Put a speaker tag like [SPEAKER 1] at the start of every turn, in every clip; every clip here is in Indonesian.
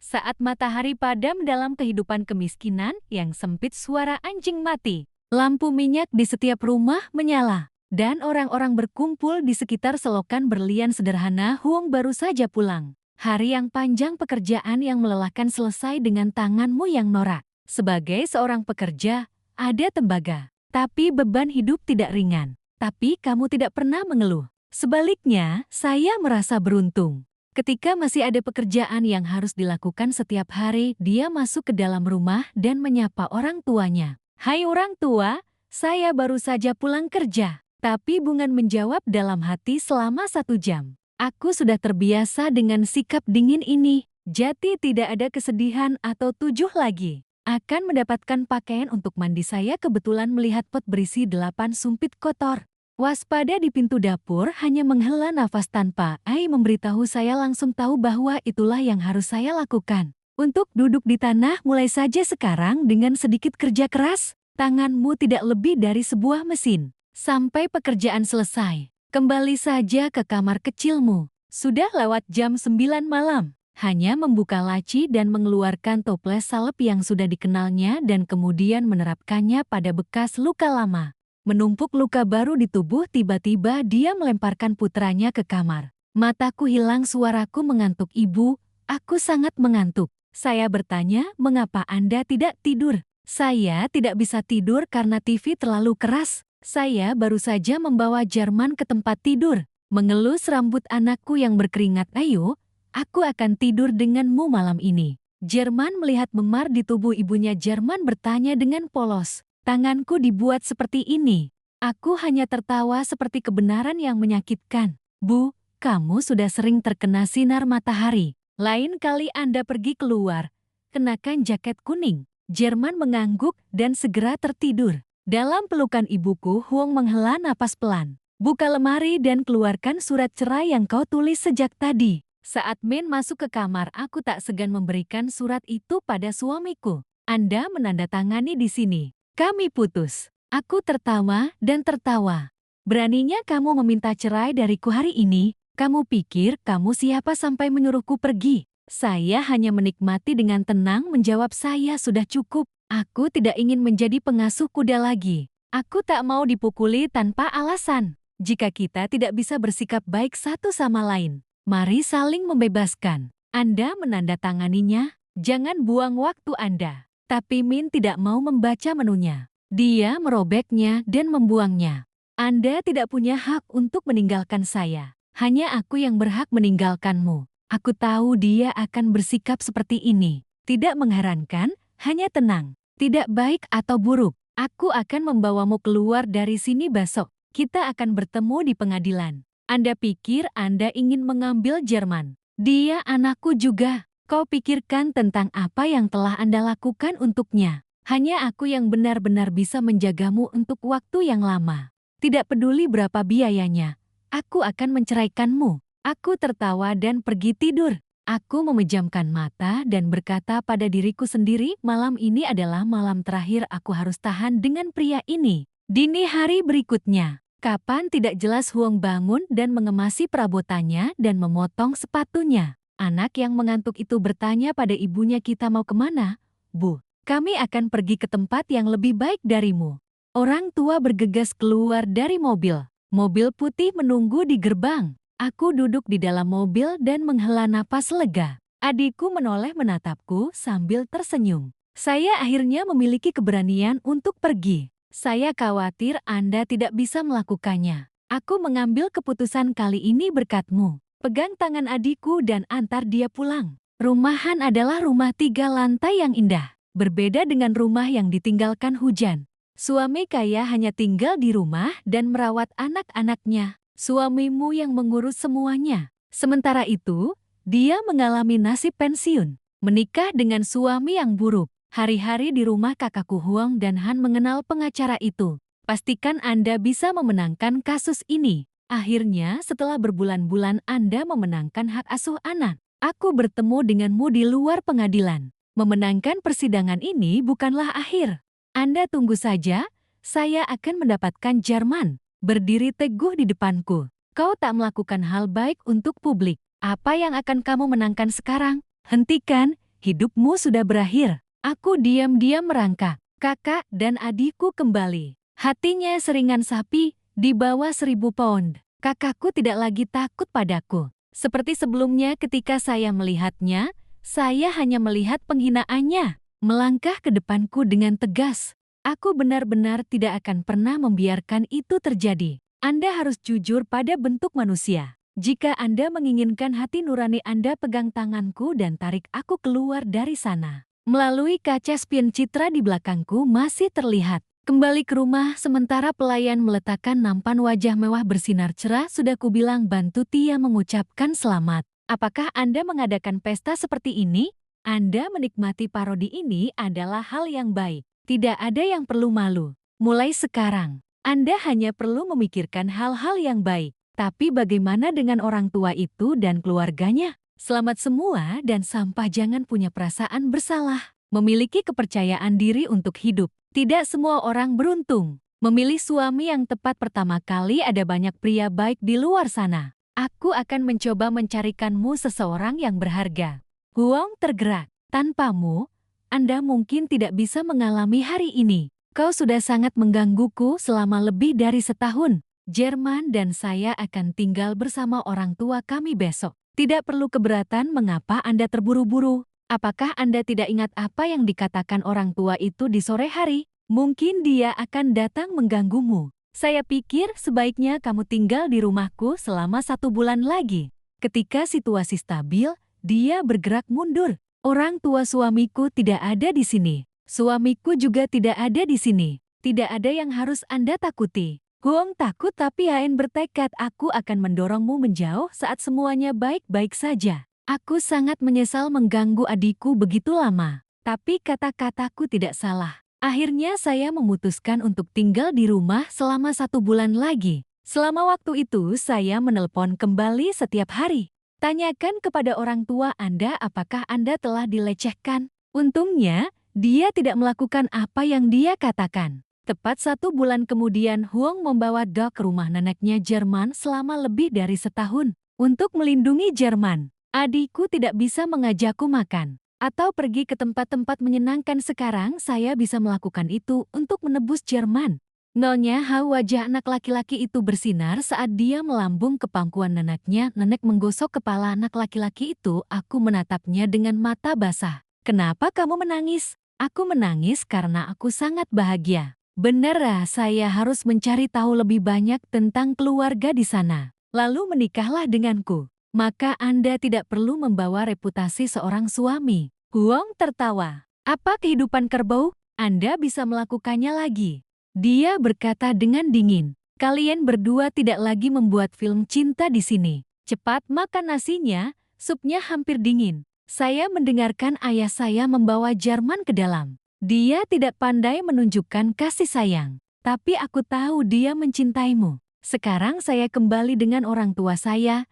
[SPEAKER 1] Saat matahari padam dalam kehidupan kemiskinan yang sempit, suara anjing mati. Lampu minyak di setiap rumah menyala. Dan orang-orang berkumpul di sekitar selokan berlian sederhana. Huong baru saja pulang. Hari yang panjang, pekerjaan yang melelahkan selesai dengan tanganmu yang norak. Sebagai seorang pekerja, ada tembaga. Tapi beban hidup tidak ringan. Tapi kamu tidak pernah mengeluh. Sebaliknya, saya merasa beruntung. Ketika masih ada pekerjaan yang harus dilakukan setiap hari, dia masuk ke dalam rumah dan menyapa orang tuanya. "Hai orang tua, saya baru saja pulang kerja." Tapi Bungan menjawab dalam hati, "Selama 1 jam. Aku sudah terbiasa dengan sikap dingin ini." Jati tidak ada kesedihan atau 7 lagi. Akan mendapatkan pakaian untuk mandi. Saya kebetulan melihat pot berisi 8 sumpit kotor. Waspada di pintu dapur, hanya menghela nafas tanpa memberitahu. Saya langsung tahu bahwa itulah yang harus saya lakukan. Untuk duduk di tanah, mulai saja sekarang dengan sedikit kerja keras. Tanganmu tidak lebih dari sebuah mesin. Sampai pekerjaan selesai, kembali saja ke kamar kecilmu. Sudah lewat jam 9 malam. Hanya membuka laci dan mengeluarkan toples salep yang sudah dikenalnya dan kemudian menerapkannya pada bekas luka lama. Menumpuk luka baru di tubuh, tiba-tiba dia melemparkan putranya ke kamar. "Mataku hilang, suaraku mengantuk. Ibu, aku sangat mengantuk." Saya bertanya, "Mengapa Anda tidak tidur?" "Saya tidak bisa tidur karena TV terlalu keras. Saya baru saja membawa Jerman ke tempat tidur." Mengelus rambut anakku yang berkeringat. "Ayo, aku akan tidur denganmu malam ini." Jerman melihat memar di tubuh ibunya. Jerman bertanya dengan polos, "Tanganku dibuat seperti ini." Aku hanya tertawa seperti kebenaran yang menyakitkan. "Bu, kamu sudah sering terkena sinar matahari. Lain kali Anda pergi keluar, kenakan jaket kuning." Jerman mengangguk dan segera tertidur. Dalam pelukan ibuku, Huong menghela napas pelan. "Buka lemari dan keluarkan surat cerai yang kau tulis sejak tadi." Saat Min masuk ke kamar, aku tak segan memberikan surat itu pada suamiku. "Anda menandatangani di sini. Kami putus." Aku tertawa dan tertawa. "Beraninya kamu meminta cerai dariku hari ini? Kamu pikir kamu siapa sampai menyuruhku pergi?" Saya hanya menikmati dengan tenang menjawab, "Saya sudah cukup. Aku tidak ingin menjadi pengasuh kuda lagi. Aku tak mau dipukuli tanpa alasan. Jika kita tidak bisa bersikap baik satu sama lain, mari saling membebaskan." "Anda menandatanganinya? Jangan buang waktu Anda." Tapi Min tidak mau membaca menunya. Dia merobeknya dan membuangnya. "Anda tidak punya hak untuk meninggalkan saya. Hanya aku yang berhak meninggalkanmu." Aku tahu dia akan bersikap seperti ini. Tidak mengherankan, hanya tenang. "Tidak baik atau buruk. Aku akan membawamu keluar dari sini besok. Kita akan bertemu di pengadilan. Anda pikir Anda ingin mengambil Jerman? Dia anakku juga. Kau pikirkan tentang apa yang telah Anda lakukan untuknya. Hanya aku yang benar-benar bisa menjagamu untuk waktu yang lama. Tidak peduli berapa biayanya, aku akan menceraikanmu." Aku tertawa dan pergi tidur. Aku memejamkan mata dan berkata pada diriku sendiri, malam ini adalah malam terakhir aku harus tahan dengan pria ini. Dini hari berikutnya, kapan tidak jelas, Huong bangun dan mengemasi perabotannya dan memotong sepatunya. Anak yang mengantuk itu bertanya pada ibunya, "Kita mau kemana?" "Bu, kami akan pergi ke tempat yang lebih baik darimu." Orang tua bergegas keluar dari mobil. Mobil putih menunggu di gerbang. Aku duduk di dalam mobil dan menghela napas lega. Adikku menoleh menatapku sambil tersenyum. "Saya akhirnya memiliki keberanian untuk pergi. Saya khawatir Anda tidak bisa melakukannya. Aku mengambil keputusan kali ini berkatmu." Pegang tangan adikku dan antar dia pulang. Rumahan adalah rumah 3 lantai yang indah. Berbeda dengan rumah yang ditinggalkan hujan. Suami kaya hanya tinggal di rumah dan merawat anak-anaknya. Suamimu yang mengurus semuanya. Sementara itu, dia mengalami nasib pensiun. Menikah dengan suami yang buruk. Hari-hari di rumah kakakku Huang dan Han mengenal pengacara itu. "Pastikan Anda bisa memenangkan kasus ini. Akhirnya setelah berbulan-bulan Anda memenangkan hak asuh anak. Aku bertemu denganmu di luar pengadilan. Memenangkan persidangan ini bukanlah akhir. Anda tunggu saja, saya akan mendapatkan Jerman." Berdiri teguh di depanku. "Kau tak melakukan hal baik untuk publik. Apa yang akan kamu menangkan sekarang? Hentikan, hidupmu sudah berakhir. Aku diam-diam merangkak. Kakak dan adikku kembali. Hatinya seringan sapi di bawah 1.000 pound. Kakakku tidak lagi takut padaku. Seperti sebelumnya ketika saya melihatnya, saya hanya melihat penghinaannya. Melangkah ke depanku dengan tegas. Aku benar-benar tidak akan pernah membiarkan itu terjadi. Anda harus jujur pada bentuk manusia. Jika Anda menginginkan hati nurani Anda, pegang tanganku dan tarik aku keluar dari sana. Melalui kaca spion, citra di belakangku masih terlihat. Kembali ke rumah, sementara pelayan meletakkan nampan wajah mewah bersinar cerah, sudah kubilang bantu Tia mengucapkan selamat. Apakah Anda mengadakan pesta seperti ini? Anda menikmati parodi ini adalah hal yang baik. Tidak ada yang perlu malu. Mulai sekarang, Anda hanya perlu memikirkan hal-hal yang baik. Tapi bagaimana dengan orang tua itu dan keluarganya? Selamat semua dan sampah jangan punya perasaan bersalah. Memiliki kepercayaan diri untuk hidup. Tidak semua orang beruntung. Memilih suami yang tepat pertama kali, ada banyak pria baik di luar sana. Aku akan mencoba mencarikanmu seseorang yang berharga. Huang tergerak. Tanpamu, Anda mungkin tidak bisa mengalami hari ini. Kau sudah sangat menggangguku selama lebih dari setahun. Jerman dan saya akan tinggal bersama orang tua kami besok. Tidak perlu keberatan mengapa Anda terburu-buru. Apakah Anda tidak ingat apa yang dikatakan orang tua itu di sore hari? Mungkin dia akan datang mengganggumu. Saya pikir sebaiknya kamu tinggal di rumahku selama 1 bulan lagi. Ketika situasi stabil, dia bergerak mundur. Orang tua suamiku tidak ada di sini. Suamiku juga tidak ada di sini. Tidak ada yang harus Anda takuti. Huang takut tapi Haen bertekad, aku akan mendorongmu menjauh saat semuanya baik-baik saja. Aku sangat menyesal mengganggu adikku begitu lama. Tapi kata-kataku tidak salah. Akhirnya saya memutuskan untuk tinggal di rumah selama 1 bulan lagi. Selama waktu itu saya menelpon kembali setiap hari. Tanyakan kepada orang tua Anda apakah Anda telah dilecehkan. Untungnya, dia tidak melakukan apa yang dia katakan. Tepat 1 bulan kemudian, Huang membawa Doc ke rumah neneknya Jerman selama lebih dari setahun. Untuk melindungi Jerman, adikku tidak bisa mengajakku makan atau pergi ke tempat-tempat menyenangkan. Sekarang saya bisa melakukan itu untuk menebus Jerman. Nyonya Hao, wajah anak laki-laki itu bersinar saat dia melambung ke pangkuan neneknya. Nenek menggosok kepala anak laki-laki itu. Aku menatapnya dengan mata basah. Kenapa kamu menangis? Aku menangis karena aku sangat bahagia. Benar, saya harus mencari tahu lebih banyak tentang keluarga di sana. Lalu menikahlah denganku. Maka Anda tidak perlu membawa reputasi seorang suami. Huang tertawa. Apa kehidupan kerbau? Anda bisa melakukannya lagi. Dia berkata dengan dingin. Kalian berdua tidak lagi membuat film cinta di sini. Cepat makan nasinya, supnya hampir dingin. Saya mendengarkan ayah saya membawa Jerman ke dalam. Dia tidak pandai menunjukkan kasih sayang. Tapi aku tahu dia mencintaimu. Sekarang saya kembali dengan orang tua saya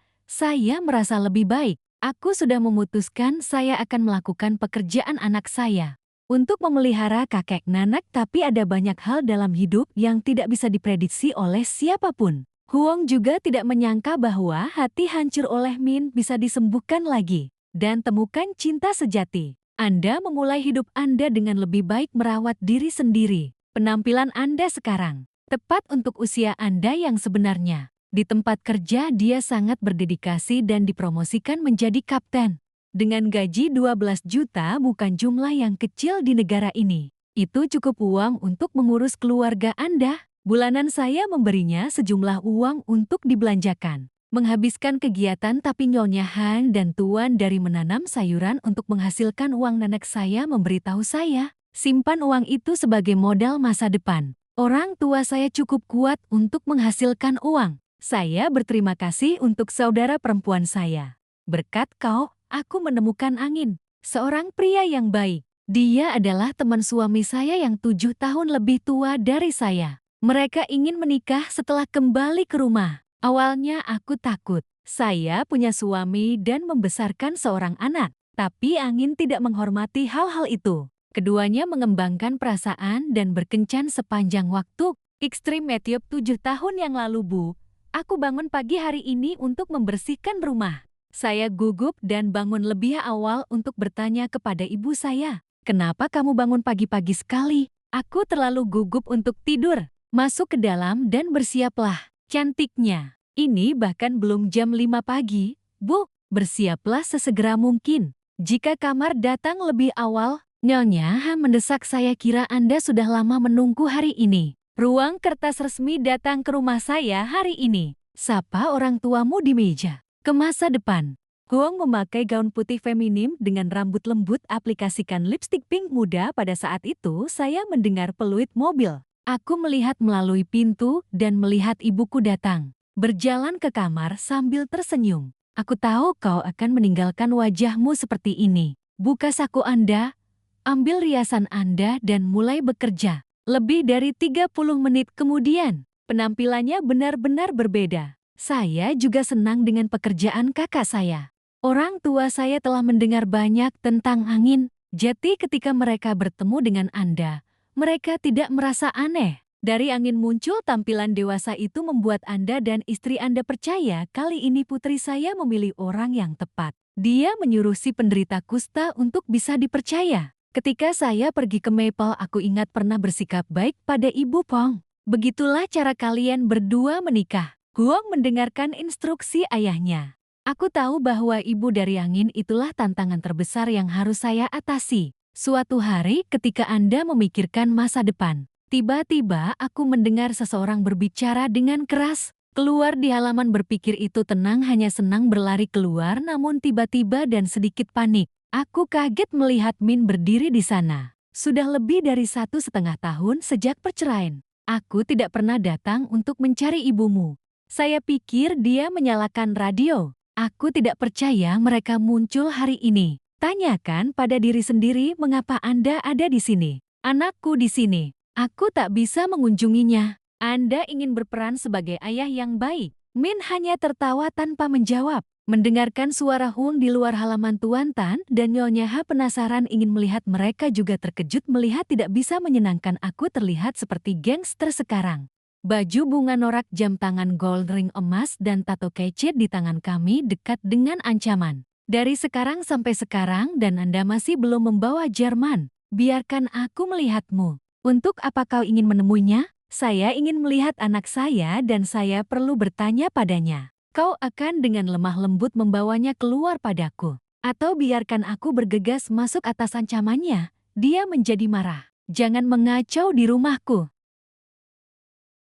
[SPEAKER 1] merasa lebih baik. Aku sudah memutuskan saya akan melakukan pekerjaan anak saya. Untuk memelihara kakek nenek, tapi ada banyak hal dalam hidup yang tidak bisa diprediksi oleh siapapun. Huang juga tidak menyangka bahwa hati hancur oleh Min bisa disembuhkan lagi. Dan temukan cinta sejati. Anda memulai hidup Anda dengan lebih baik, merawat diri sendiri. Penampilan Anda sekarang tepat untuk usia Anda yang sebenarnya. Di tempat kerja dia sangat berdedikasi dan dipromosikan menjadi kapten. Dengan gaji 12 juta bukan jumlah yang kecil di negara ini. Itu cukup uang untuk mengurus keluarga Anda. Bulanan saya memberinya sejumlah uang untuk dibelanjakan. Menghabiskan kegiatan, tapi Nyonya Han dan Tuan dari menanam sayuran untuk menghasilkan uang. Nenek saya memberitahu saya, simpan uang itu sebagai modal masa depan. Orang tua saya cukup kuat untuk menghasilkan uang. Saya berterima kasih untuk saudara perempuan saya. Berkat kau, aku menemukan angin. Seorang pria yang baik. Dia adalah teman suami saya yang 7 tahun lebih tua dari saya. Mereka ingin menikah setelah kembali ke rumah. Awalnya aku takut. Saya punya suami dan membesarkan seorang anak. Tapi angin tidak menghormati hal-hal itu. Keduanya mengembangkan perasaan dan berkencan sepanjang waktu. Ekstrim Metiop 7 tahun yang lalu, Bu. Aku bangun pagi hari ini untuk membersihkan rumah. Saya gugup dan bangun lebih awal untuk bertanya kepada ibu saya. Kenapa kamu bangun pagi-pagi sekali? Aku terlalu gugup untuk tidur. Masuk ke dalam dan bersiaplah. Cantiknya. Ini bahkan belum jam 5 pagi. Bu, bersiaplah sesegera mungkin. Jika kamar datang lebih awal, Nyonya mendesak, saya kira Anda sudah lama menunggu hari ini. Ruang kertas resmi datang ke rumah saya hari ini. Sapa orang tuamu di meja. Ke masa depan. Huang memakai gaun putih feminim dengan rambut lembut, aplikasikan lipstik pink muda. Pada saat itu saya mendengar peluit mobil. Aku melihat melalui pintu dan melihat ibuku datang. Berjalan ke kamar sambil tersenyum. Aku tahu kau akan meninggalkan wajahmu seperti ini. Buka saku Anda, ambil riasan Anda dan mulai bekerja. Lebih dari 30 menit kemudian, penampilannya benar-benar berbeda. Saya juga senang dengan pekerjaan kakak saya. Orang tua saya telah mendengar banyak tentang angin. Jadi ketika mereka bertemu dengan Anda, mereka tidak merasa aneh. Dari angin muncul tampilan dewasa itu membuat Anda dan istri Anda percaya kali ini putri saya memilih orang yang tepat. Dia menyuruh si penderita kusta untuk bisa dipercaya. Ketika saya pergi ke Maple, aku ingat pernah bersikap baik pada Ibu Pong. Begitulah cara kalian berdua menikah. Huang mendengarkan instruksi ayahnya. Aku tahu bahwa ibu dari angin itulah tantangan terbesar yang harus saya atasi. Suatu hari ketika Anda memikirkan masa depan, tiba-tiba aku mendengar seseorang berbicara dengan keras. Keluar di halaman, berpikir itu tenang, hanya senang berlari keluar, namun tiba-tiba dan sedikit panik. Aku kaget melihat Min berdiri di sana. Sudah lebih dari 1,5 tahun sejak perceraian. Aku tidak pernah datang untuk mencari ibumu. Saya pikir dia menyalakan radio. Aku tidak percaya mereka muncul hari ini. Tanyakan pada diri sendiri mengapa Anda ada di sini. Anakku di sini. Aku tak bisa mengunjunginya. Anda ingin berperan sebagai ayah yang baik. Min hanya tertawa tanpa menjawab. Mendengarkan suara Huang di luar halaman, Tuan Tan dan Nyonya Ha penasaran ingin melihat. Mereka juga terkejut melihat tidak bisa menyenangkan aku terlihat seperti gangster sekarang. Baju bunga norak, jam tangan gold ring emas dan tato kece di tangan kami dekat dengan ancaman. Dari sekarang sampai sekarang dan Anda masih belum membawa Jerman. Biarkan aku melihatmu. Untuk apa kau ingin menemuinya? Saya ingin melihat anak saya dan saya perlu bertanya padanya. Kau akan dengan lemah lembut membawanya keluar padaku. Atau biarkan aku bergegas masuk atas ancamannya. Dia menjadi marah. Jangan mengacau di rumahku.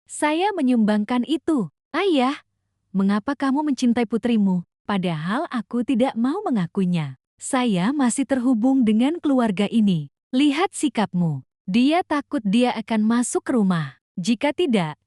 [SPEAKER 1] Saya menyumbangkan itu. Ayah, mengapa kamu mencintai putrimu? Padahal aku tidak mau mengakuinya. Saya masih terhubung dengan keluarga ini. Lihat sikapmu. Dia takut dia akan masuk ke rumah. Jika tidak,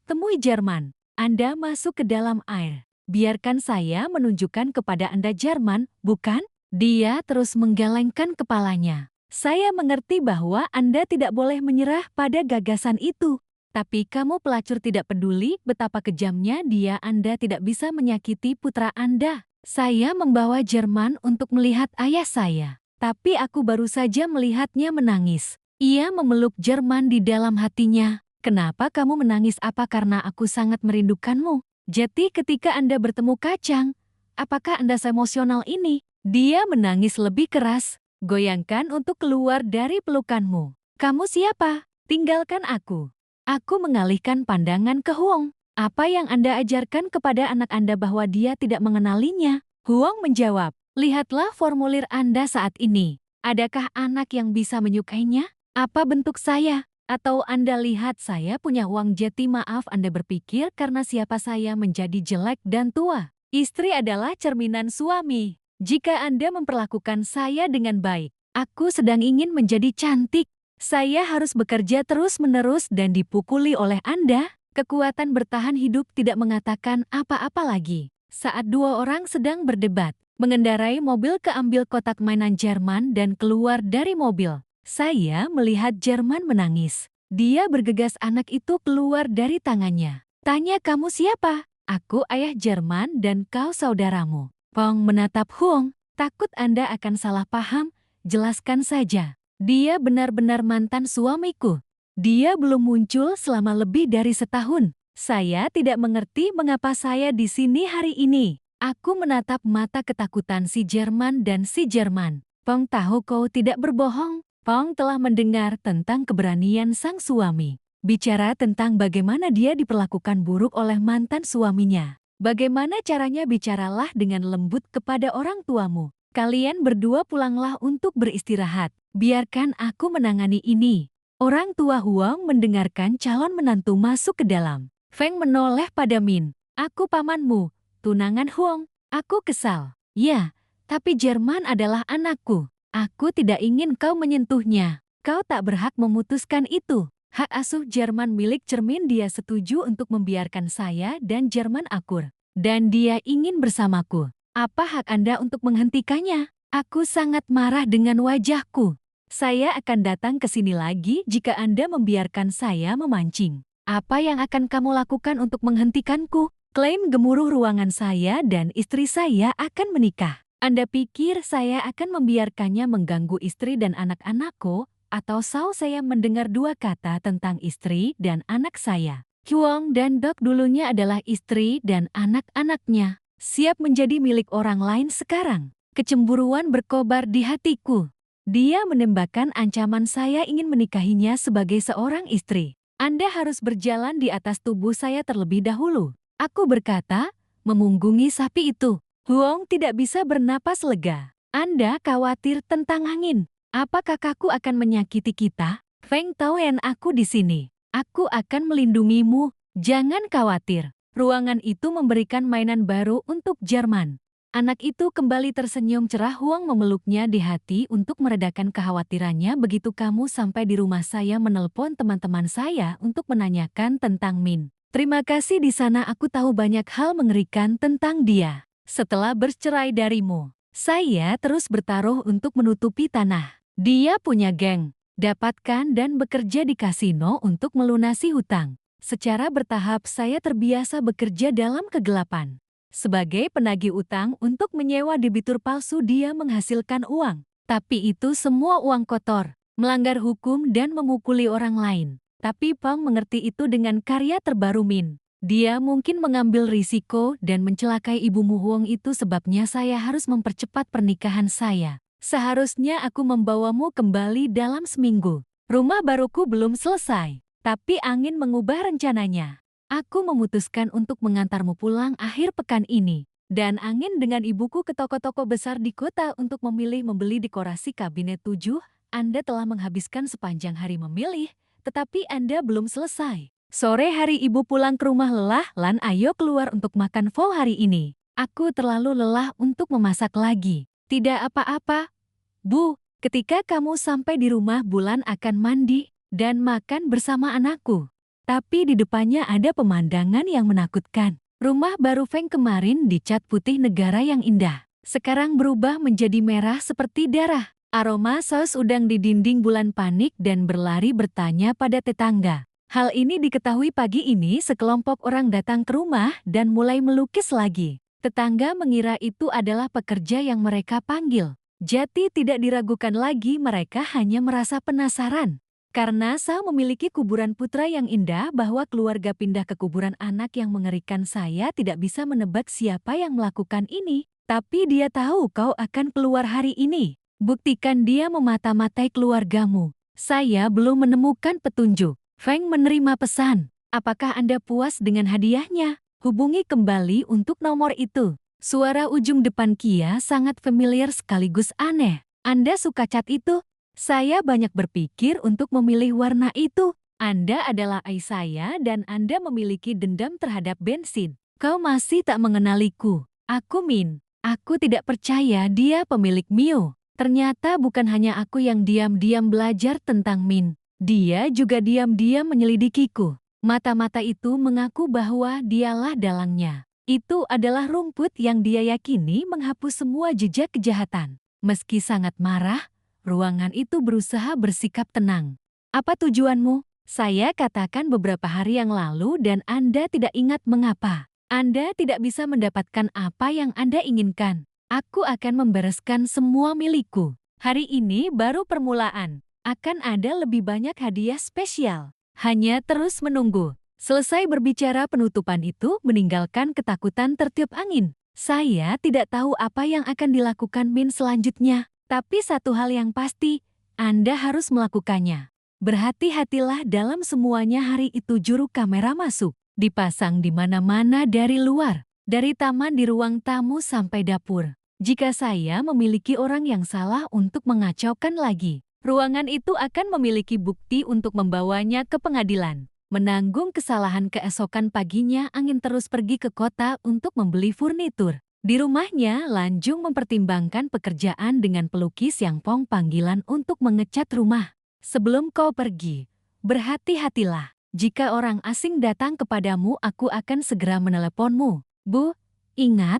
[SPEAKER 1] temui Jerman. Anda masuk ke dalam air. Biarkan saya menunjukkan kepada Anda Jerman, bukan? Dia terus menggelengkan kepalanya. Saya mengerti bahwa Anda tidak boleh menyerah pada gagasan itu. Tapi kamu pelacur tidak peduli betapa kejamnya dia. Anda tidak bisa menyakiti putra Anda. Saya membawa Jerman untuk melihat ayah saya. Tapi aku baru saja melihatnya menangis. Ia memeluk Jerman di dalam hatinya. Kenapa kamu menangis? Apa karena aku sangat merindukanmu? Jadi ketika Anda bertemu kacang, apakah Anda seemosional ini? Dia menangis lebih keras. Goyangkan untuk keluar dari pelukanmu. Kamu siapa? Tinggalkan aku. Aku mengalihkan pandangan ke Huang. Apa yang Anda ajarkan kepada anak Anda bahwa dia tidak mengenalinya? Huang menjawab, lihatlah formulir Anda saat ini. Adakah anak yang bisa menyukainya? Apa bentuk saya? Atau Anda lihat saya punya uang? Jadi maaf, Anda berpikir karena siapa saya menjadi jelek dan tua. Istri adalah cerminan suami. Jika Anda memperlakukan saya dengan baik, aku sedang ingin menjadi cantik. Saya harus bekerja terus-menerus dan dipukuli oleh Anda. Kekuatan bertahan hidup tidak mengatakan apa-apa lagi. Saat dua orang sedang berdebat, mengendarai mobil keambil kotak mainan Jerman dan keluar dari mobil. Saya melihat Jerman menangis. Dia bergegas anak itu keluar dari tangannya. Tanya, kamu siapa? Aku ayah Jerman dan kau saudaramu. Pong menatap Huang. Takut Anda akan salah paham. Jelaskan saja. Dia benar-benar mantan suamiku. Dia belum muncul selama lebih dari setahun. Saya tidak mengerti mengapa saya di sini hari ini. Aku menatap mata ketakutan si Jerman dan si Jerman. Pong tahu kau tidak berbohong. Pong telah mendengar tentang keberanian sang suami. Bicara tentang bagaimana dia diperlakukan buruk oleh mantan suaminya. Bagaimana caranya bicaralah dengan lembut kepada orang tuamu. Kalian berdua pulanglah untuk beristirahat. Biarkan aku menangani ini. Orang tua Huang mendengarkan calon menantu masuk ke dalam. Feng menoleh pada Min. Aku pamanmu, tunangan Huang. Aku kesal. Ya, tapi Jerman adalah anakku. Aku tidak ingin kau menyentuhnya. Kau tak berhak memutuskan itu. Hak asuh Jerman milik cermin dia setuju untuk membiarkan saya dan Jerman akur. Dan dia ingin bersamaku. Apa hak Anda untuk menghentikannya? Aku sangat marah dengan wajahku. Saya akan datang ke sini lagi jika Anda membiarkan saya memancing. Apa yang akan kamu lakukan untuk menghentikanku? Klaim gemuruh ruangan saya dan istri saya akan menikah. Anda pikir saya akan membiarkannya mengganggu istri dan anak-anakku? Atau saya mendengar dua kata tentang istri dan anak saya. Huang dan Dok dulunya adalah istri dan anak-anaknya. Siap menjadi milik orang lain sekarang. Kecemburuan berkobar di hatiku. Dia menembakkan ancaman saya ingin menikahinya sebagai seorang istri. Anda harus berjalan di atas tubuh saya terlebih dahulu. Aku berkata, memunggungi sapi itu. Huang tidak bisa bernapas lega. Anda khawatir tentang angin. Apa kakakku akan menyakiti kita? Feng Taoen aku di sini. Aku akan melindungimu. Jangan khawatir. Ruangan itu memberikan mainan baru untuk Jerman. Anak itu kembali tersenyum cerah. Huang memeluknya di hati untuk meredakan kekhawatirannya begitu kamu sampai di rumah saya menelpon teman-teman saya untuk menanyakan tentang Min. Terima kasih di sana aku tahu banyak hal mengerikan tentang dia. Setelah bercerai darimu, saya terus bertaruh untuk menutupi tanah. Dia punya geng, dapatkan dan bekerja di kasino untuk melunasi hutang. Secara bertahap saya terbiasa bekerja dalam kegelapan. Sebagai penagih utang untuk menyewa debitur palsu dia menghasilkan uang. Tapi itu semua uang kotor, melanggar hukum dan memukuli orang lain. Tapi Pang mengerti itu dengan karya terbaru Min. Dia mungkin mengambil risiko dan mencelakai ibumu Huang itu sebabnya saya harus mempercepat pernikahan saya. Seharusnya aku membawamu kembali dalam seminggu. Rumah baruku belum selesai, tapi angin mengubah rencananya. Aku memutuskan untuk mengantarmu pulang akhir pekan ini. Dan angin dengan ibuku ke toko-toko besar di kota untuk memilih membeli dekorasi kabinet 7. Anda telah menghabiskan sepanjang hari memilih, tetapi Anda belum selesai. Sore hari ibu pulang ke rumah lelah, Lan ayo keluar untuk makan pho hari ini. Aku terlalu lelah untuk memasak lagi. Tidak apa-apa, Bu. Ketika kamu sampai di rumah Bulan akan mandi dan makan bersama anakku. Tapi di depannya ada pemandangan yang menakutkan. Rumah baru Feng kemarin dicat putih negara yang indah. Sekarang berubah menjadi merah seperti darah. Aroma saus udang di dinding Bulan panik dan berlari bertanya pada tetangga. Hal ini diketahui pagi ini sekelompok orang datang ke rumah dan mulai melukis lagi. Tetangga mengira itu adalah pekerja yang mereka panggil. Jati tidak diragukan lagi, mereka hanya merasa penasaran. Karena Sa memiliki kuburan putra yang indah bahwa keluarga pindah ke kuburan anak yang mengerikan, saya tidak bisa menebak siapa yang melakukan ini. Tapi dia tahu kau akan keluar hari ini. Buktikan dia memata-matai keluargamu. Saya belum menemukan petunjuk. Feng menerima pesan. Apakah Anda puas dengan hadiahnya? Hubungi kembali untuk nomor itu. Suara ujung depan Kia sangat familiar sekaligus aneh. Anda suka cat itu? Saya banyak berpikir untuk memilih warna itu. Anda adalah ayah saya dan Anda memiliki dendam terhadap bensin. Kau masih tak mengenaliku. Aku Min. Aku tidak percaya dia pemilik Mio. Ternyata bukan hanya aku yang diam-diam belajar tentang Min. Dia juga diam-diam menyelidikiku. Mata-mata itu mengaku bahwa dialah dalangnya. Itu adalah rumput yang dia yakini menghapus semua jejak kejahatan. Meski sangat marah, ruangan itu berusaha bersikap tenang. Apa tujuanmu? Saya katakan beberapa hari yang lalu dan Anda tidak ingat mengapa. Anda tidak bisa mendapatkan apa yang Anda inginkan. Aku akan membereskan semua milikku. Hari ini baru permulaan. Akan ada lebih banyak hadiah spesial. Hanya terus menunggu. Selesai berbicara penutupan itu meninggalkan ketakutan tertiup angin. Saya tidak tahu apa yang akan dilakukan Min selanjutnya, tapi satu hal yang pasti, Anda harus melakukannya. Berhati-hatilah dalam semuanya. Hari itu juru kamera masuk, dipasang di mana-mana dari luar, dari taman di ruang tamu sampai dapur. Jika saya memiliki orang yang salah untuk mengacaukan lagi, ruangan itu akan memiliki bukti untuk membawanya ke pengadilan. Menanggung kesalahan keesokan paginya, Angin terus pergi ke kota untuk membeli furnitur. Di rumahnya, Lanjung mempertimbangkan pekerjaan dengan pelukis yang Pong panggilan untuk mengecat rumah. Sebelum kau pergi, berhati-hatilah. Jika orang asing datang kepadamu, aku akan segera meneleponmu. Bu, ingat,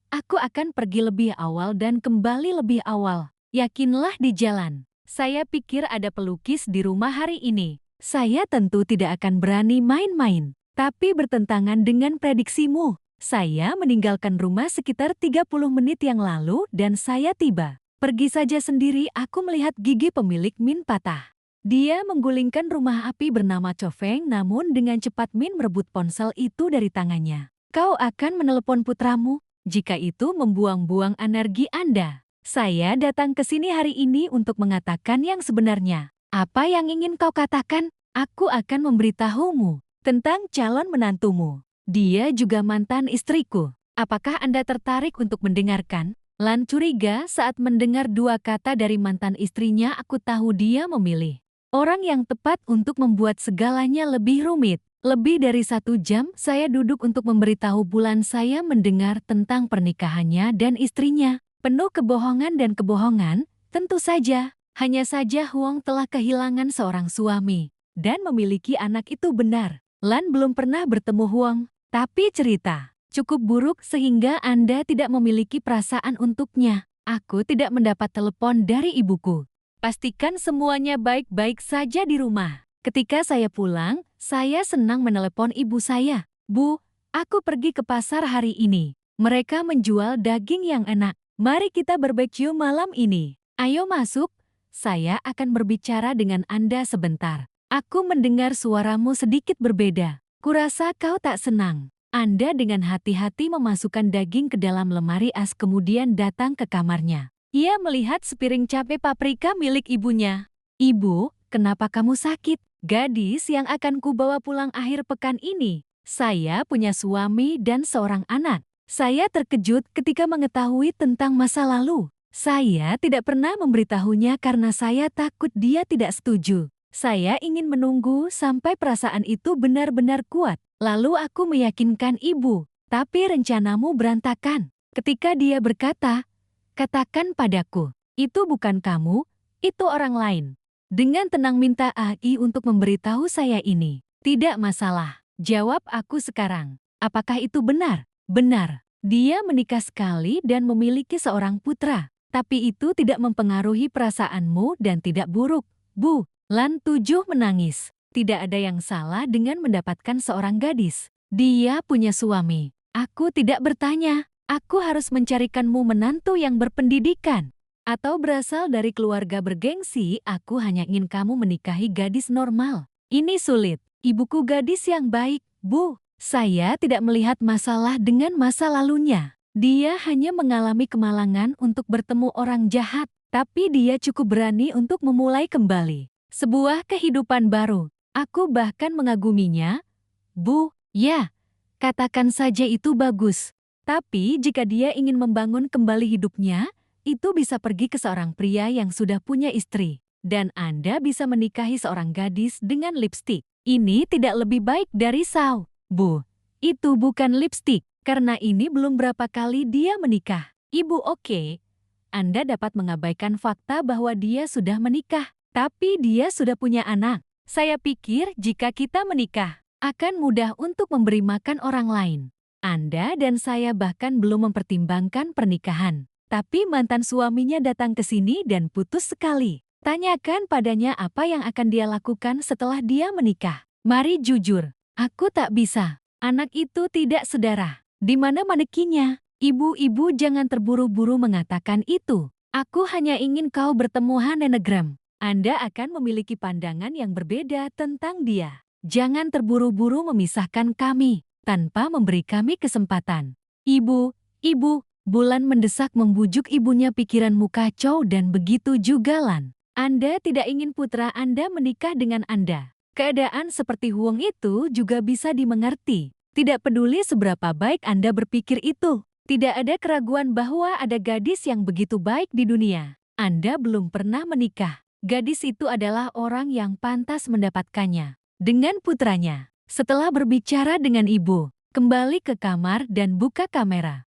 [SPEAKER 1] aku akan pergi lebih awal dan kembali lebih awal. Yakinlah di jalan. Saya pikir ada pelukis di rumah hari ini. Saya tentu tidak akan berani main-main, tapi bertentangan dengan prediksimu. Saya meninggalkan rumah sekitar 30 menit yang lalu dan saya tiba. Pergi saja sendiri. Aku melihat gigi pemilik Min patah. Dia menggulingkan rumah api bernama Cofeng, namun dengan cepat Min merebut ponsel itu dari tangannya. Kau akan menelepon putramu? Jika itu membuang-buang energi Anda. Saya datang ke sini hari ini untuk mengatakan yang sebenarnya. Apa yang ingin kau katakan? Aku akan memberitahumu tentang calon menantumu. Dia juga mantan istriku. Apakah Anda tertarik untuk mendengarkan? Lan curiga saat mendengar dua kata dari mantan istrinya. Aku tahu dia memilih orang yang tepat untuk membuat segalanya lebih rumit. Lebih dari 1 jam saya duduk untuk memberitahu Bulan saya mendengar tentang pernikahannya dan istrinya. Penuh kebohongan dan kebohongan, tentu saja. Hanya saja Huang telah kehilangan seorang suami dan memiliki anak. Itu benar. Lan belum pernah bertemu Huang, tapi cerita cukup buruk sehingga Anda tidak memiliki perasaan untuknya. Aku tidak mendapat telepon dari ibuku. Pastikan semuanya baik-baik saja di rumah. Ketika saya pulang, saya senang menelepon ibu saya. Bu, aku pergi ke pasar hari ini. Mereka menjual daging yang enak. Mari kita barbeque malam ini. Ayo masuk. Saya akan berbicara dengan Anda sebentar. Aku mendengar suaramu sedikit berbeda. Kurasa kau tak senang. Anda dengan hati-hati memasukkan daging ke dalam lemari es kemudian datang ke kamarnya. Ia melihat sepiring cabai paprika milik ibunya. Ibu, kenapa kamu sakit? Gadis yang akan kubawa pulang akhir pekan ini. Saya punya suami dan seorang anak. Saya terkejut ketika mengetahui tentang masa lalu. Saya tidak pernah memberitahunya karena saya takut dia tidak setuju. Saya ingin menunggu sampai perasaan itu benar-benar kuat. Lalu aku meyakinkan ibu, tapi rencanamu berantakan. Ketika dia berkata, katakan padaku, itu bukan kamu, itu orang lain. Dengan tenang minta AI untuk memberitahu saya ini. Tidak masalah, jawab aku sekarang. Apakah itu benar? Benar. Dia menikah sekali dan memiliki seorang putra. Tapi itu tidak mempengaruhi perasaanmu dan tidak buruk, Bu. Lan 7 menangis. Tidak ada yang salah dengan mendapatkan seorang gadis. Dia punya suami. Aku tidak bertanya, aku harus mencarikanmu menantu yang berpendidikan. Atau berasal dari keluarga bergengsi, aku hanya ingin kamu menikahi gadis normal. Ini sulit. Ibuku gadis yang baik, Bu. Saya tidak melihat masalah dengan masa lalunya. Dia hanya mengalami kemalangan untuk bertemu orang jahat, tapi dia cukup berani untuk memulai kembali sebuah kehidupan baru. Aku bahkan mengaguminya. Bu, ya, katakan saja itu bagus. Tapi jika dia ingin membangun kembali hidupnya, itu bisa pergi ke seorang pria yang sudah punya istri. Dan Anda bisa menikahi seorang gadis dengan lipstik. Ini tidak lebih baik dari Sao. Bu, itu bukan lipstik. Karena ini belum berapa kali dia menikah. Ibu oke. Anda dapat mengabaikan fakta bahwa dia sudah menikah. Tapi dia sudah punya anak. Saya pikir jika kita menikah, akan mudah untuk memberi makan orang lain. Anda dan saya bahkan belum mempertimbangkan pernikahan. Tapi mantan suaminya datang ke sini dan putus sekali. Tanyakan padanya apa yang akan dia lakukan setelah dia menikah. Mari jujur, aku tak bisa. Anak itu tidak sedarah. Di mana manekinnya? Ibu-ibu jangan terburu-buru mengatakan itu. Aku hanya ingin kau bertemu Hanenegram. Anda akan memiliki pandangan yang berbeda tentang dia. Jangan terburu-buru memisahkan kami, tanpa memberi kami kesempatan. Ibu, Ibu, Bulan mendesak membujuk ibunya. Pikiranmu kacau dan begitu juga Lan. Anda tidak ingin putra Anda menikah dengan Anda. Keadaan seperti Huang itu juga bisa dimengerti. Tidak peduli seberapa baik Anda berpikir itu. Tidak ada keraguan bahwa ada gadis yang begitu baik di dunia. Anda belum pernah menikah. Gadis itu adalah orang yang pantas mendapatkannya. Dengan putranya. Setelah berbicara dengan ibu, kembali ke kamar dan buka kamera.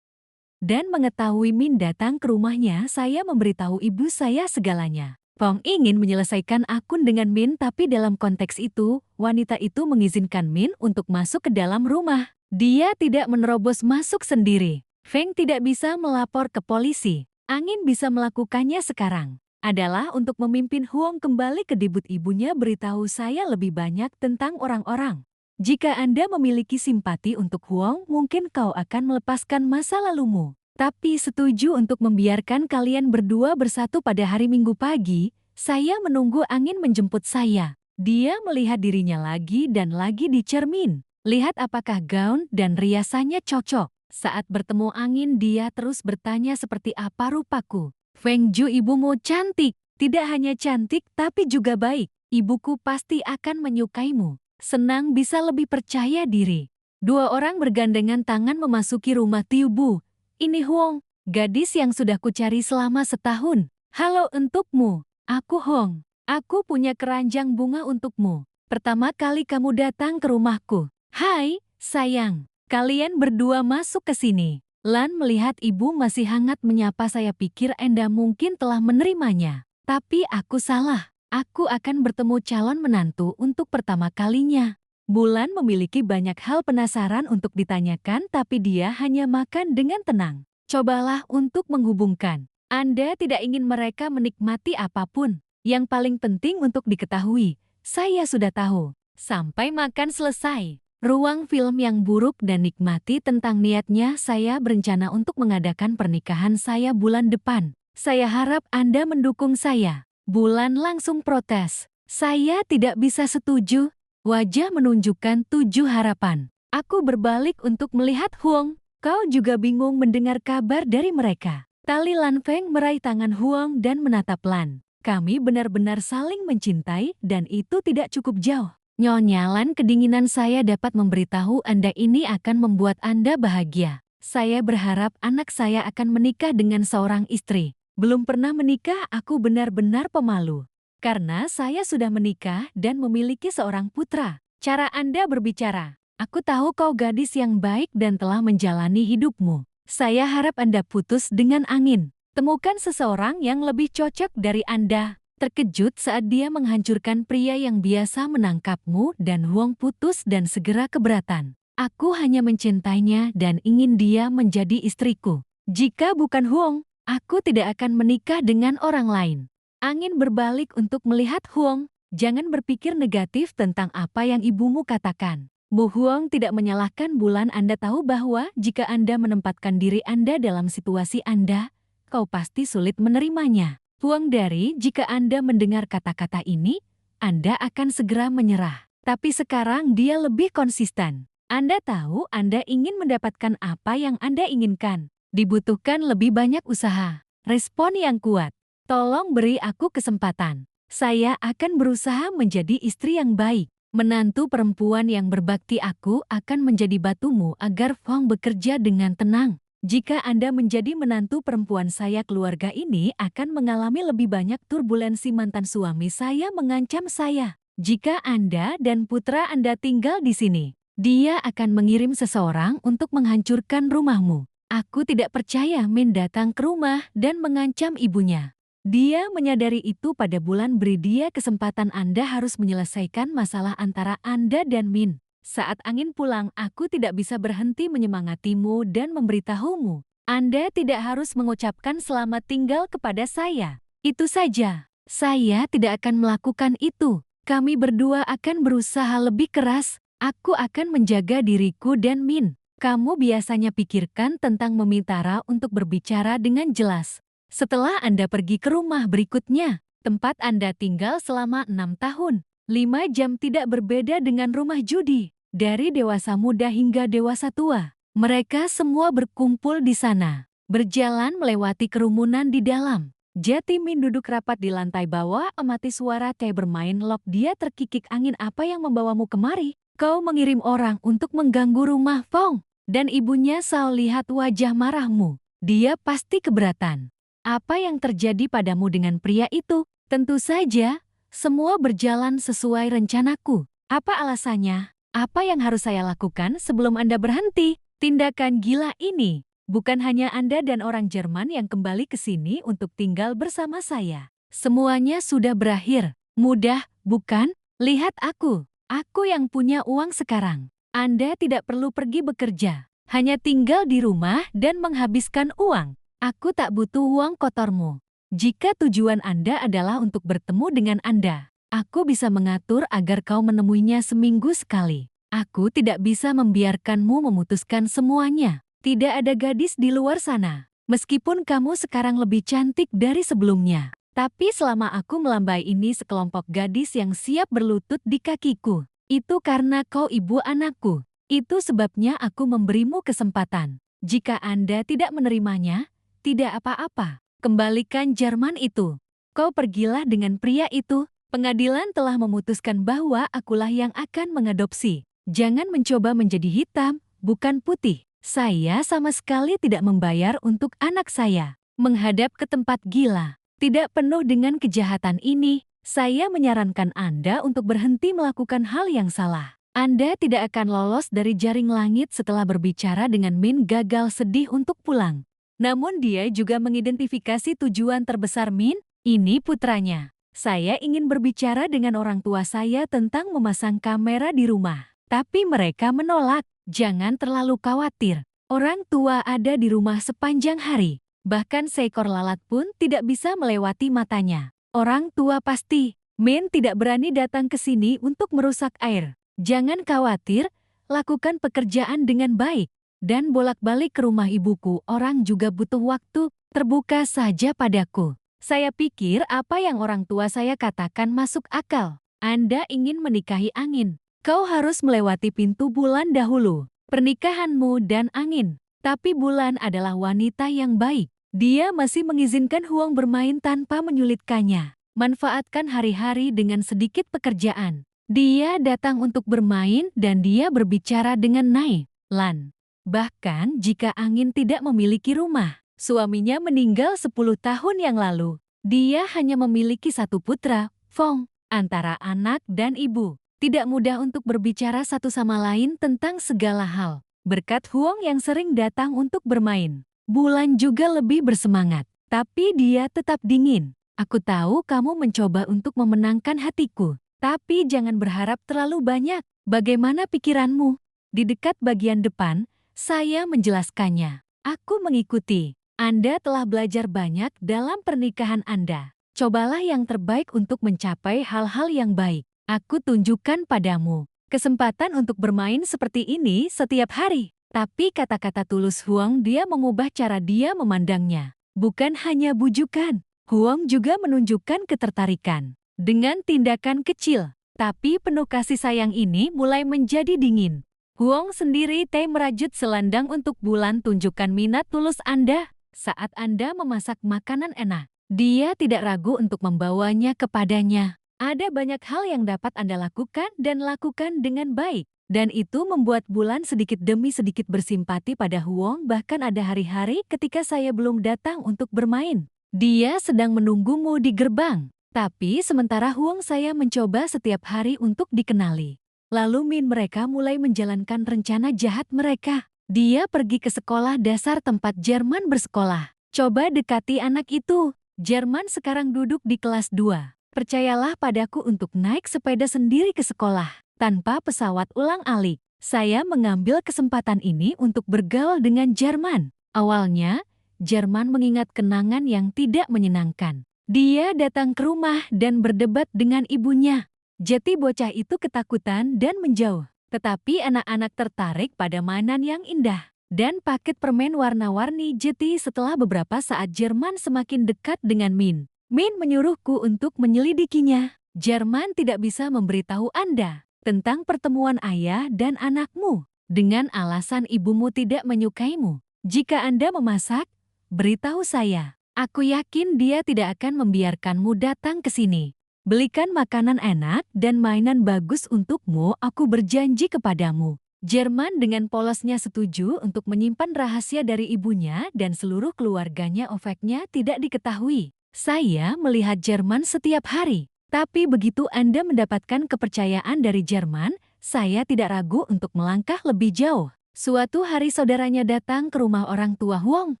[SPEAKER 1] Dan mengetahui Min datang ke rumahnya, saya memberitahu ibu saya segalanya. Pong ingin menyelesaikan akun dengan Min, tapi dalam konteks itu, wanita itu mengizinkan Min untuk masuk ke dalam rumah. Dia tidak menerobos masuk sendiri. Feng tidak bisa melapor ke polisi. Angin bisa melakukannya sekarang. Adalah untuk memimpin Huang kembali ke debut ibunya. Beritahu saya lebih banyak tentang orang-orang. Jika Anda memiliki simpati untuk Huang, mungkin kau akan melepaskan masa lalumu. Tapi setuju untuk membiarkan kalian berdua bersatu pada hari Minggu pagi. Saya menunggu Angin menjemput saya. Dia melihat dirinya lagi dan lagi di cermin. Lihat apakah gaun dan riasannya cocok. Saat bertemu Angin, dia terus bertanya seperti apa rupaku. Feng Ju, ibumu cantik. Tidak hanya cantik tapi juga baik. Ibuku pasti akan menyukaimu. Senang bisa lebih percaya diri. Dua orang bergandengan tangan memasuki rumah Tiu Bu. Ini Huang, gadis yang sudah kucari selama setahun. Halo untukmu, aku Huang. Aku punya keranjang bunga untukmu. Pertama kali kamu datang ke rumahku. Hai, sayang. Kalian berdua masuk ke sini. Lan melihat ibu masih hangat menyapa. Saya pikir Anda mungkin telah menerimanya. Tapi aku salah. Aku akan bertemu calon menantu untuk pertama kalinya. Bulan memiliki banyak hal penasaran untuk ditanyakan, tapi dia hanya makan dengan tenang. Cobalah untuk menghubungkan. Anda tidak ingin mereka menikmati apapun. Yang paling penting untuk diketahui, saya sudah tahu. Sampai makan selesai. Ruang film yang buruk dan nikmati tentang niatnya. Saya berencana untuk mengadakan pernikahan saya bulan depan. Saya harap Anda mendukung saya. Bulan langsung protes. Saya tidak bisa setuju. Wajah menunjukkan 7 harapan. Aku berbalik untuk melihat Huang. Kau juga bingung mendengar kabar dari mereka. Tali Lan Feng meraih tangan Huang dan menatap Lan. Kami benar-benar saling mencintai dan itu tidak cukup jauh. Nyonya Lan, kedinginan saya dapat memberitahu Anda ini akan membuat Anda bahagia. Saya berharap anak saya akan menikah dengan seorang istri. Belum pernah menikah, aku benar-benar pemalu. Karena saya sudah menikah dan memiliki seorang putra. Cara Anda berbicara. Aku tahu kau gadis yang baik dan telah menjalani hidupmu. Saya harap Anda putus dengan Angin. Temukan seseorang yang lebih cocok dari Anda. Terkejut saat dia menghancurkan pria yang biasa menangkapmu dan Huang putus dan segera keberatan. Aku hanya mencintainya dan ingin dia menjadi istriku. Jika bukan Huang, aku tidak akan menikah dengan orang lain. Angin berbalik untuk melihat Huang. Jangan berpikir negatif tentang apa yang ibumu katakan. Bu Huang tidak menyalahkan Bulan. Anda tahu bahwa jika Anda menempatkan diri Anda dalam situasi Anda, kau pasti sulit menerimanya. Huang dari jika Anda mendengar kata-kata ini, Anda akan segera menyerah. Tapi sekarang dia lebih konsisten. Anda tahu Anda ingin mendapatkan apa yang Anda inginkan. Dibutuhkan lebih banyak usaha. Respon yang kuat. Tolong beri aku kesempatan. Saya akan berusaha menjadi istri yang baik. Menantu perempuan yang berbakti. Aku akan menjadi batumu agar Fong bekerja dengan tenang. Jika Anda menjadi menantu perempuan saya, keluarga ini akan mengalami lebih banyak turbulensi. Mantan suami saya mengancam saya. Jika Anda dan putra Anda tinggal di sini, dia akan mengirim seseorang untuk menghancurkan rumahmu. Aku tidak percaya Min datang ke rumah dan mengancam ibunya. Dia menyadari itu pada Bulan. Beri dia kesempatan. Anda harus menyelesaikan masalah antara Anda dan Min. Saat Angin pulang, aku tidak bisa berhenti menyemangatimu dan memberitahumu. Anda tidak harus mengucapkan selamat tinggal kepada saya. Itu saja. Saya tidak akan melakukan itu. Kami berdua akan berusaha lebih keras. Aku akan menjaga diriku dan Min. Kamu biasanya pikirkan tentang Memitara untuk berbicara dengan jelas. Setelah Anda pergi ke rumah berikutnya, tempat Anda tinggal selama 6 tahun, 5 jam tidak berbeda dengan rumah judi. Dari dewasa muda hingga dewasa tua, Mereka semua berkumpul di sana, berjalan melewati kerumunan di dalam. Jatimin duduk rapat di lantai bawah, amati suara kayak bermain lok. Dia terkikik angin. Apa yang membawamu kemari? Kau mengirim orang untuk mengganggu rumah Fong. Dan ibunya Sao lihat wajah marahmu. Dia pasti keberatan. Apa yang terjadi padamu dengan pria itu? Tentu saja, semua berjalan sesuai rencanaku. Apa alasannya? Apa yang harus saya lakukan sebelum Anda berhenti? Tindakan gila ini. Bukan hanya Anda dan orang Jerman yang kembali ke sini untuk tinggal bersama saya. Semuanya sudah berakhir. Mudah, bukan? Lihat aku. Aku yang punya uang sekarang. Anda tidak perlu pergi bekerja. Hanya tinggal di rumah dan menghabiskan uang. Aku tak butuh uang kotormu. Jika tujuan Anda adalah untuk bertemu dengan Anda, aku bisa mengatur agar kau menemuinya seminggu sekali. Aku tidak bisa membiarkanmu memutuskan semuanya. Tidak ada gadis di luar sana. Meskipun kamu sekarang lebih cantik dari sebelumnya. Tapi selama aku melambai ini sekelompok gadis yang siap berlutut di kakiku. Itu karena kau ibu anakku. Itu sebabnya aku memberimu kesempatan. Jika Anda tidak menerimanya, tidak apa-apa. Kembalikan Jerman itu. Kau pergilah dengan pria itu. Pengadilan telah memutuskan bahwa akulah yang akan mengadopsi. Jangan mencoba menjadi hitam, bukan putih. Saya sama sekali tidak membayar untuk anak saya. Menghadap ke tempat gila. Tidak penuh dengan kejahatan ini, saya menyarankan Anda untuk berhenti melakukan hal yang salah. Anda tidak akan lolos dari jaring langit. Setelah berbicara dengan Min gagal sedih untuk pulang. Namun dia juga mengidentifikasi tujuan terbesar Min, ini putranya. Saya ingin berbicara dengan orang tua saya tentang memasang kamera di rumah. Tapi mereka menolak. Jangan terlalu khawatir. Orang tua ada di rumah sepanjang hari. Bahkan seekor lalat pun tidak bisa melewati matanya. Orang tua pasti. Min tidak berani datang ke sini untuk merusak air. Jangan khawatir, lakukan pekerjaan dengan baik. Dan bolak-balik ke rumah ibuku, orang juga butuh waktu. Terbuka saja padaku. Saya pikir apa yang orang tua saya katakan masuk akal. Anda ingin menikahi angin. Kau harus melewati pintu bulan dahulu. Pernikahanmu dan angin. Tapi bulan adalah wanita yang baik. Dia masih mengizinkan Huang bermain tanpa menyulitkannya. Manfaatkan hari-hari dengan sedikit pekerjaan. Dia datang untuk bermain dan dia berbicara dengan Nai Lan. Bahkan jika angin tidak memiliki rumah, suaminya meninggal 10 tahun yang lalu. Dia hanya memiliki satu putra, Fong, antara anak dan ibu. Tidak mudah untuk berbicara satu sama lain tentang segala hal. Berkat Huang yang sering datang untuk bermain, bulan juga lebih bersemangat. Tapi dia tetap dingin. Aku tahu kamu mencoba untuk memenangkan hatiku. Tapi jangan berharap terlalu banyak. Bagaimana pikiranmu? Di dekat bagian depan, saya menjelaskannya. Aku mengikuti. Anda telah belajar banyak dalam pernikahan Anda. Cobalah yang terbaik untuk mencapai hal-hal yang baik. Aku tunjukkan padamu kesempatan untuk bermain seperti ini setiap hari. Tapi kata-kata tulus Huang, dia mengubah cara dia memandangnya. Bukan hanya bujukan. Huang juga menunjukkan ketertarikan. Dengan tindakan kecil, tapi penuh kasih sayang ini mulai menjadi dingin. Huang sendiri merajut selendang untuk bulan. Tunjukkan minat tulus Anda saat Anda memasak makanan enak. Dia tidak ragu untuk membawanya kepadanya. Ada banyak hal yang dapat Anda lakukan dan lakukan dengan baik. Dan itu membuat bulan sedikit demi sedikit bersimpati pada Huang. Bahkan ada hari-hari ketika saya belum datang untuk bermain. Dia sedang menunggumu di gerbang. Tapi sementara Huang saya mencoba setiap hari untuk dikenali. Lalu Min mereka mulai menjalankan rencana jahat mereka. Dia pergi ke sekolah dasar tempat Jerman bersekolah. Coba dekati anak itu. Jerman sekarang duduk di kelas 2. Percayalah padaku untuk naik sepeda sendiri ke sekolah. Tanpa pesawat ulang-alik. Saya mengambil kesempatan ini untuk bergaul dengan Jerman. Awalnya, Jerman mengingat kenangan yang tidak menyenangkan. Dia datang ke rumah dan berdebat dengan ibunya. Jati bocah itu ketakutan dan menjauh. Tetapi anak-anak tertarik pada mainan yang indah. Dan paket permen warna-warni Jati. Setelah beberapa saat Jerman semakin dekat dengan Min. Min menyuruhku untuk menyelidikinya. Jerman tidak bisa memberitahu Anda tentang pertemuan ayah dan anakmu. dengan alasan ibumu tidak menyukaimu. Jika Anda memasak, beritahu saya. Aku yakin dia tidak akan membiarkanmu datang ke sini. Belikan makanan enak dan mainan bagus untukmu, aku berjanji kepadamu. Jerman dengan polosnya setuju untuk menyimpan rahasia dari ibunya dan seluruh keluarganya. Efeknya tidak diketahui. Saya melihat Jerman setiap hari. Tapi begitu Anda mendapatkan kepercayaan dari Jerman, saya tidak ragu untuk melangkah lebih jauh. Suatu hari saudaranya datang ke rumah orang tua Huang.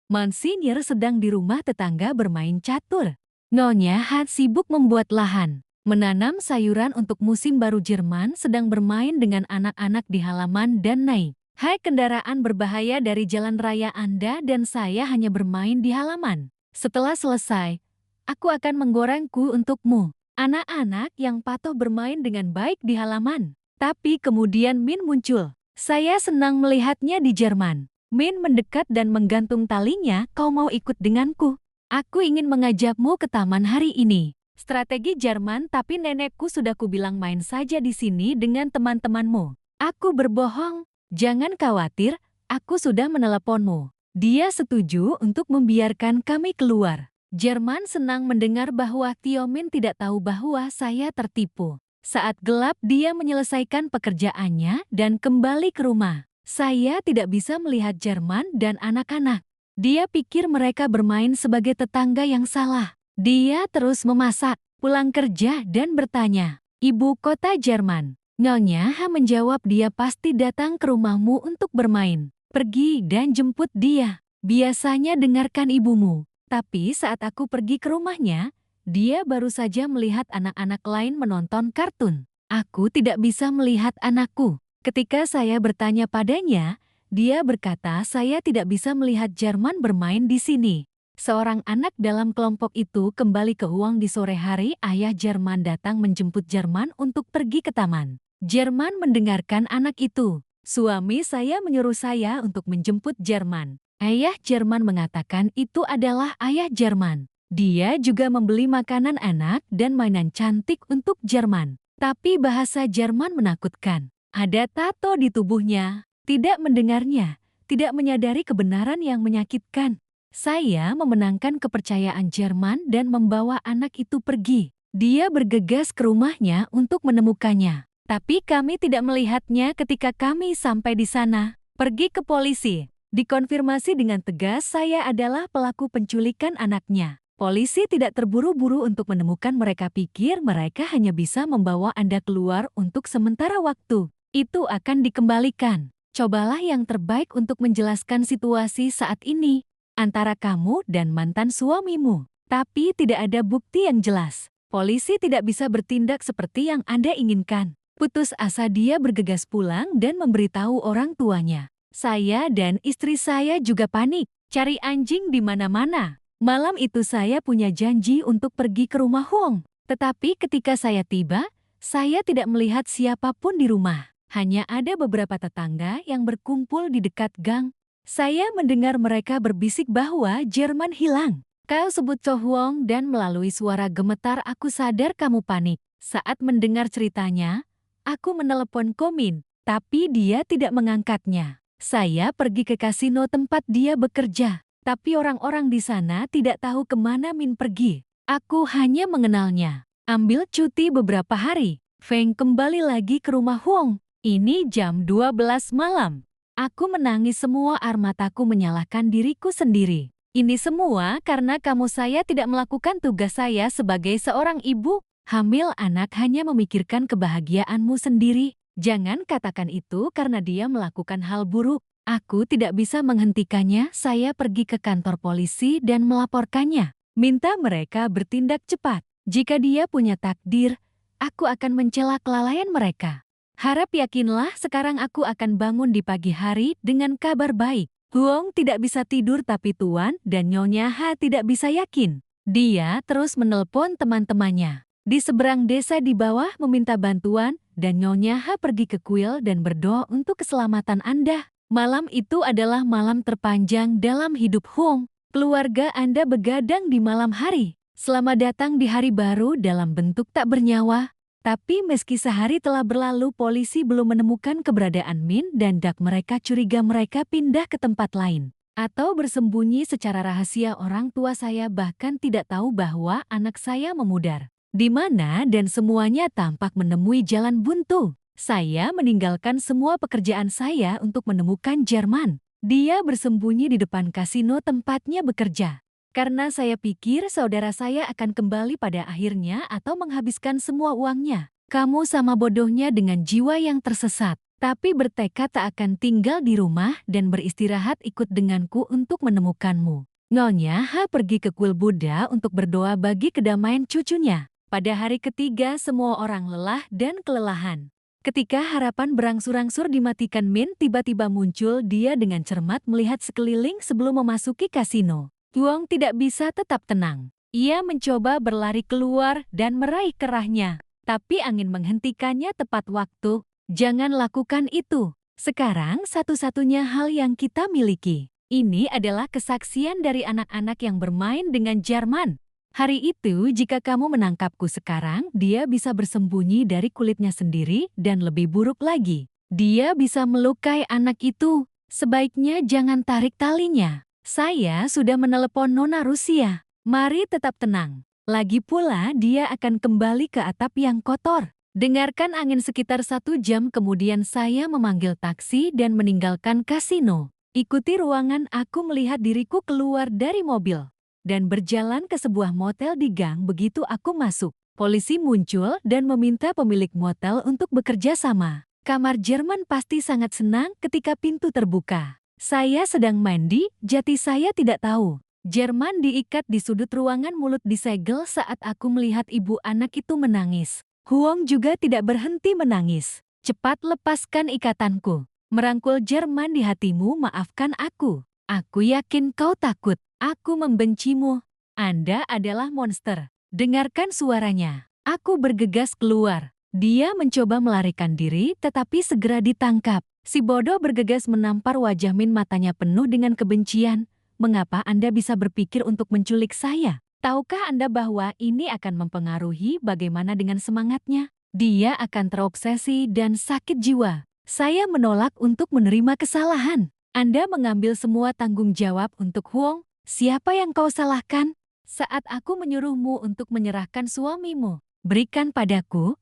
[SPEAKER 1] Monsinyur sedang di rumah tetangga bermain catur. Nyonya Han sibuk membuat lahan, menanam sayuran untuk musim baru. Jerman sedang bermain dengan anak-anak di halaman dan naik. Hai, kendaraan berbahaya dari jalan raya Anda dan saya hanya bermain di halaman. Setelah selesai, aku akan menggoreng kue untukmu. Anak-anak yang patuh bermain dengan baik di halaman. Tapi kemudian Min muncul. Saya senang melihatnya di Jerman. Min mendekat dan menggantung talinya. Kau mau ikut denganku? Aku ingin mengajakmu ke taman hari ini. Strategi Jerman, tapi nenekku sudah kubilang main saja di sini dengan teman-temanmu. Aku berbohong. Jangan khawatir, aku sudah meneleponmu. Dia setuju untuk membiarkan kami keluar. Jerman senang mendengar bahwa Tio Min tidak tahu bahwa saya tertipu. Saat gelap dia menyelesaikan pekerjaannya dan kembali ke rumah. Saya tidak bisa melihat Jerman dan anak-anak. Dia pikir mereka bermain sebagai tetangga yang salah. Dia terus memasak, pulang kerja dan bertanya, "Ibu kota Jerman?" Nyonya Ha menjawab, "Dia pasti datang ke rumahmu untuk bermain. Pergi dan jemput dia. Biasanya dengarkan ibumu." Tapi saat aku pergi ke rumahnya, dia baru saja melihat anak-anak lain menonton kartun. Aku tidak bisa melihat anakku. Ketika saya bertanya padanya, dia berkata saya tidak bisa melihat Jerman bermain di sini. Seorang anak dalam kelompok itu kembali ke Huang di sore hari. Ayah Jerman datang menjemput Jerman untuk pergi ke taman. Jerman mendengarkan anak itu. Suami saya menyuruh saya untuk menjemput Jerman. Ayah Jerman mengatakan itu adalah ayah Jerman. Dia juga membeli makanan enak dan mainan cantik untuk Jerman. Tapi bahasa Jerman menakutkan. Ada tato di tubuhnya. Tidak mendengarnya, tidak menyadari kebenaran yang menyakitkan. Saya memenangkan kepercayaan Jerman dan membawa anak itu pergi. Dia bergegas ke rumahnya untuk menemukannya. Tapi kami tidak melihatnya ketika kami sampai di sana. Pergi ke polisi. Dikonfirmasi dengan tegas saya adalah pelaku penculikan anaknya. Polisi tidak terburu-buru untuk menemukan mereka. Pikir mereka hanya bisa membawa Anda keluar untuk sementara waktu. Itu akan dikembalikan. Cobalah yang terbaik untuk menjelaskan situasi saat ini antara kamu dan mantan suamimu. Tapi tidak ada bukti yang jelas. Polisi tidak bisa bertindak seperti yang Anda inginkan. Putus asa dia bergegas pulang dan memberitahu orang tuanya. Saya dan istri saya juga panik, cari anjing di mana-mana. Malam itu saya punya janji untuk pergi ke rumah Huang. Tetapi ketika saya tiba, saya tidak melihat siapapun di rumah. Hanya ada beberapa tetangga yang berkumpul di dekat gang. Saya mendengar mereka berbisik bahwa Jerman hilang. Kau sebut Cho Huang dan melalui suara gemetar aku sadar kamu panik. Saat mendengar ceritanya, aku menelepon Ko Min, tapi dia tidak mengangkatnya. Saya pergi ke kasino tempat dia bekerja, tapi orang-orang di sana tidak tahu kemana Min pergi. Aku hanya mengenalnya. Ambil cuti beberapa hari. Feng kembali lagi ke rumah Huang. Ini jam 12 malam. Aku menangis, semua air mataku menyalahkan diriku sendiri. Ini semua karena kamu. Saya tidak melakukan tugas saya sebagai seorang ibu. Hamil anak hanya memikirkan kebahagiaanmu sendiri. Jangan katakan itu karena dia melakukan hal buruk. Aku tidak bisa menghentikannya. Saya pergi ke kantor polisi dan melaporkannya. Minta mereka bertindak cepat. Jika dia punya takdir, aku akan mencela kelalaian mereka. Harap yakinlah sekarang aku akan bangun di pagi hari dengan kabar baik. Huang tidak bisa tidur tapi Tuan dan Nyonya Ha tidak bisa yakin. Dia terus menelpon teman-temannya. Di seberang desa di bawah meminta bantuan dan Nyonya Ha pergi ke kuil dan berdoa untuk keselamatan Anda. Malam itu adalah malam terpanjang dalam hidup Huang. Keluarga Anda begadang di malam hari. Selamat datang di hari baru dalam bentuk tak bernyawa. Tapi meski sehari telah berlalu, polisi belum menemukan keberadaan Min dan Dak. Mereka curiga mereka pindah ke tempat lain atau bersembunyi secara rahasia. Orang tua saya bahkan tidak tahu bahwa anak saya memudar di mana dan semuanya tampak menemui jalan buntu. Saya meninggalkan semua pekerjaan saya untuk menemukan Jerman. Dia bersembunyi di depan kasino tempatnya bekerja. Karena saya pikir saudara saya akan kembali pada akhirnya atau menghabiskan semua uangnya. Kamu sama bodohnya dengan jiwa yang tersesat, tapi bertekad tak akan tinggal di rumah dan beristirahat. Ikut denganku untuk menemukanmu. Nyonya Ha pergi ke kuil Buddha untuk berdoa bagi kedamaian cucunya. Pada hari ketiga semua orang lelah dan kelelahan. Ketika harapan berangsur-angsur dimatikan, Min tiba-tiba muncul. Dia dengan cermat melihat sekeliling sebelum memasuki kasino. Tuong tidak bisa tetap tenang. Ia mencoba berlari keluar dan meraih kerahnya. Tapi angin menghentikannya tepat waktu. Jangan lakukan itu. Sekarang satu-satunya hal yang kita miliki. Ini adalah kesaksian dari anak-anak yang bermain dengan Jerman. Hari itu jika kamu menangkapku sekarang, dia bisa bersembunyi dari kulitnya sendiri dan lebih buruk lagi. Dia bisa melukai anak itu. Sebaiknya jangan tarik talinya. Saya sudah menelepon Nona Rusia. Mari tetap tenang. Lagi pula dia akan kembali ke atap yang kotor. Dengarkan angin. Sekitar 1 jam kemudian saya memanggil taksi dan meninggalkan kasino. Ikuti ruangan. Aku melihat diriku keluar dari mobil dan berjalan ke sebuah motel di gang. Begitu aku masuk, polisi muncul dan meminta pemilik motel untuk bekerja sama. Kamar Jerman pasti sangat senang ketika pintu terbuka. Saya sedang mandi, jadi saya tidak tahu. Jerman diikat di sudut ruangan, mulut disegel saat aku melihat ibu anak itu menangis. Huong juga tidak berhenti menangis. Cepat lepaskan ikatanku. Merangkul Jerman di hatimu. Maafkan aku. Aku yakin kau takut. Aku membencimu. Anda adalah monster. Dengarkan suaranya. Aku bergegas keluar. Dia mencoba melarikan diri tetapi segera ditangkap. Si bodoh bergegas menampar wajah Min. Matanya penuh dengan kebencian. Mengapa Anda bisa berpikir untuk menculik saya? Tahukah Anda bahwa ini akan mempengaruhi bagaimana dengan semangatnya? Dia akan terobsesi dan sakit jiwa. Saya menolak untuk menerima kesalahan. Anda mengambil semua tanggung jawab untuk Huong. Siapa yang kau salahkan? Saat aku menyuruhmu untuk menyerahkan suamimu, berikan padaku.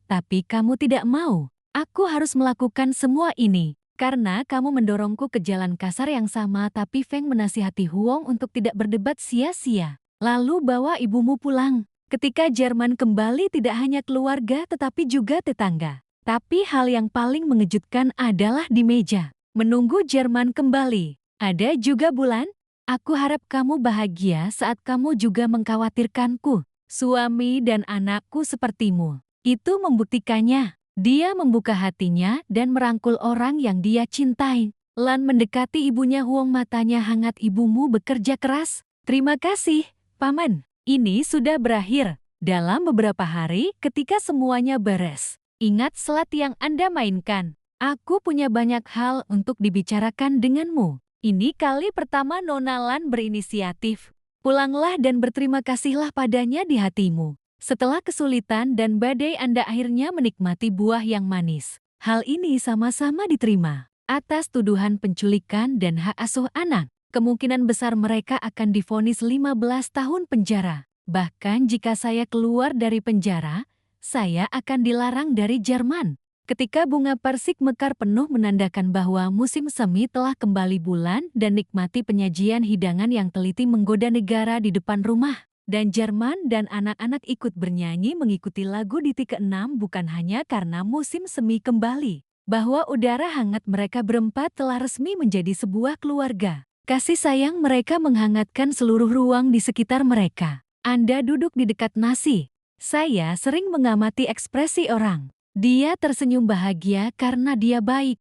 [SPEAKER 1] Tapi kamu tidak mau. Aku harus melakukan semua ini. Karena kamu mendorongku ke jalan kasar yang sama. Tapi Feng menasihati Huong untuk tidak berdebat sia-sia. Lalu bawa ibumu pulang. Ketika Jerman kembali, tidak hanya keluarga tetapi juga tetangga. Tapi hal yang paling mengejutkan adalah di meja. Menunggu Jerman kembali. Ada juga Bulan. Aku harap kamu bahagia saat kamu juga mengkhawatirkanku. Suami dan anakku sepertimu. Itu membuktikannya. Dia membuka hatinya dan merangkul orang yang dia cintai. Lan mendekati ibunya. Huong matanya hangat. Ibumu bekerja keras. Terima kasih, Paman. Ini sudah berakhir. Dalam beberapa hari ketika semuanya beres. Ingat slot yang Anda mainkan. Aku punya banyak hal untuk dibicarakan denganmu. Ini kali pertama Nona Lan berinisiatif. Pulanglah dan berterima kasihlah padanya di hatimu. Setelah kesulitan dan badai Anda akhirnya menikmati buah yang manis. Hal ini sama-sama diterima. Atas tuduhan penculikan dan hak asuh anak, kemungkinan besar mereka akan divonis 15 tahun penjara. Bahkan jika saya keluar dari penjara, saya akan dilarang dari Jerman. Ketika bunga persik mekar penuh menandakan bahwa musim semi telah kembali. Bulan dan nikmati penyajian hidangan yang teliti menggoda negara di depan rumah. Dan Jerman dan anak-anak ikut bernyanyi mengikuti lagu di ke-6 bukan hanya karena musim semi kembali. Bahwa udara hangat mereka berempat telah resmi menjadi sebuah keluarga. Kasih sayang mereka menghangatkan seluruh ruang di sekitar mereka. Anda duduk di dekat nasi. Saya sering mengamati ekspresi orang. Dia tersenyum bahagia karena dia baik.